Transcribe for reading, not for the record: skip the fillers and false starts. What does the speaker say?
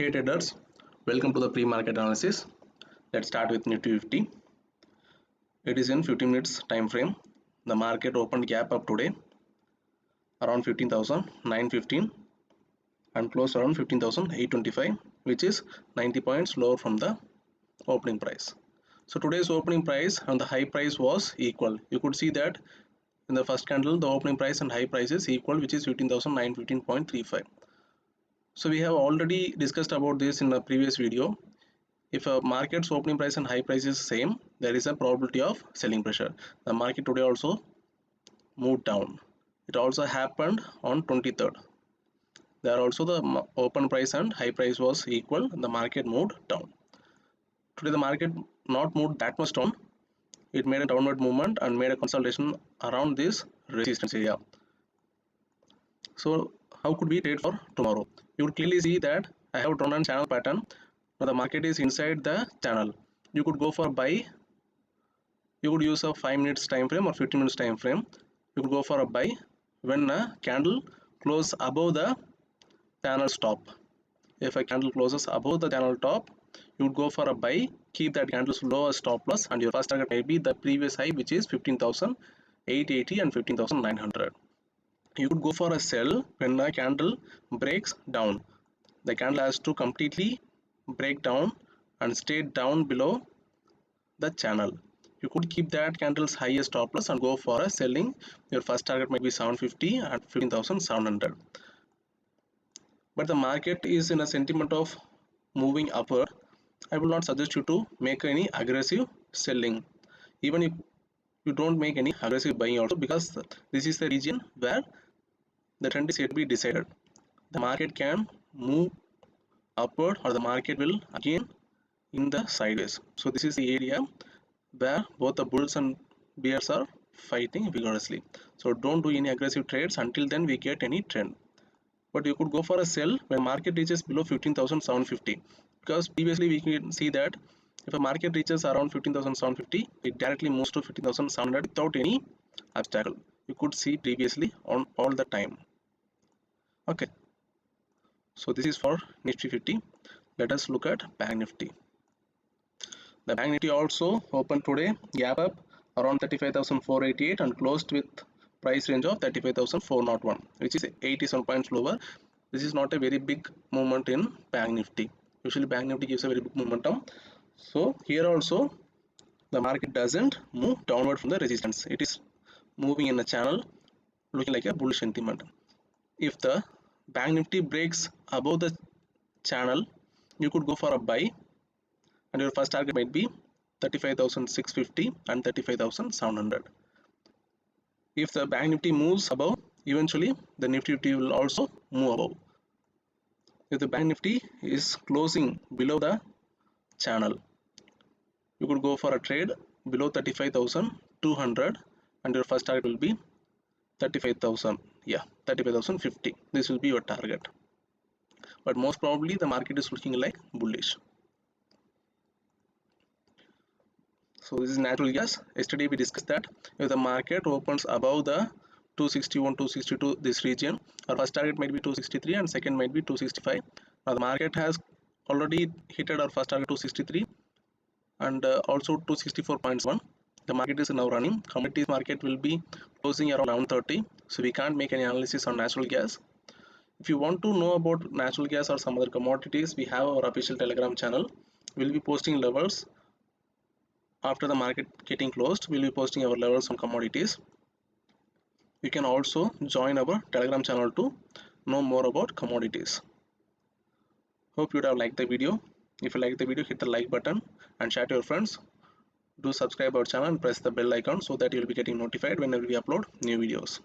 Hey traders, welcome to the pre-market analysis. Let's start with Nifty 50. It is in 15 minutes time frame. The market opened gap up today around 15,915 and closed around 15,825, which is 90 points lower from the opening price. So today's opening price and the high price was equal. You could see that in the first candle the opening price and high price is equal, which is 15,915.35. So we have already discussed about this in the previous video. If a market's opening price and high price is same, there is a probability of selling pressure. The market today also moved down. It also happened on 23rd. There also the open price and high price was equal. The market moved down. Today the market not moved that much down. It made a downward movement and made a consolidation around this resistance area. So how could we trade for tomorrow? You would clearly see that I have drawn a channel pattern. Now the market is inside the channel. You could go for buy. You could use a 5 minutes time frame or 15 minutes time frame. You could go for a buy when a candle closes above the channel top. If a candle closes above the channel top, you would go for a buy. Keep that candle's low as stop loss, and your first target may be the previous high, which is 15,880 and 15,900. You could go for a sell when a candle breaks down. The candle has to completely break down and stay down below the channel. You could keep that candle's highest stop loss and go for a selling. Your first target might be 750 and 15,700. But the market is in a sentiment of moving upward. I will not suggest you to make any aggressive selling, even if you don't make any aggressive buying also, because this is the region where the trend is yet to be decided. The market can move upward or the market will again in the sideways. So this is the area where both the bulls and bears are fighting vigorously. So don't do any aggressive trades until then we get any trend. But you could go for a sell when market reaches below 15,750, because previously we can see that if a market reaches around 15,750, it directly moves to 15,700 without any obstacle. You could see previously on all the time. Okay, so this is for Nifty 50. Let us look at Bank Nifty. The Bank Nifty also opened today gap up around 35,488 and closed with price range of 35,401, which is 87 points lower. This is not a very big movement in Bank Nifty. Usually Bank Nifty gives a very big momentum. So here also the market doesn't move downward from the resistance. It is moving in a channel looking like a bullish sentiment. If the Bank Nifty breaks above the channel, you could go for a buy, and your first target might be 35,650 and 35,700. If the Bank Nifty moves above, eventually the Nifty 50 will also move above. If the Bank Nifty is closing below the channel, you could go for a trade below 35,200 and your first target will be 35,000. Yeah, 35,050. This will be your target. But most probably the market is looking like bullish. So this is natural gas. Yesterday we discussed that if the market opens above the 261, 262, this region, our first target might be 263 and second might be 265. Now the market has already hit our first target 263 and also 264.1. The market is now running. Commodities market will be closing around 11:30. So we can't make any analysis on natural gas. If you want to know about natural gas or some other commodities, we have our official Telegram channel. We'll be posting levels. After the market getting closed, we'll be posting our levels on commodities. You can also join our Telegram channel to know more about commodities. Hope you would have liked the video. If you like the video, hit the like button and share to your friends. Do subscribe our channel and press the bell icon so that you'll be getting notified whenever we upload new videos.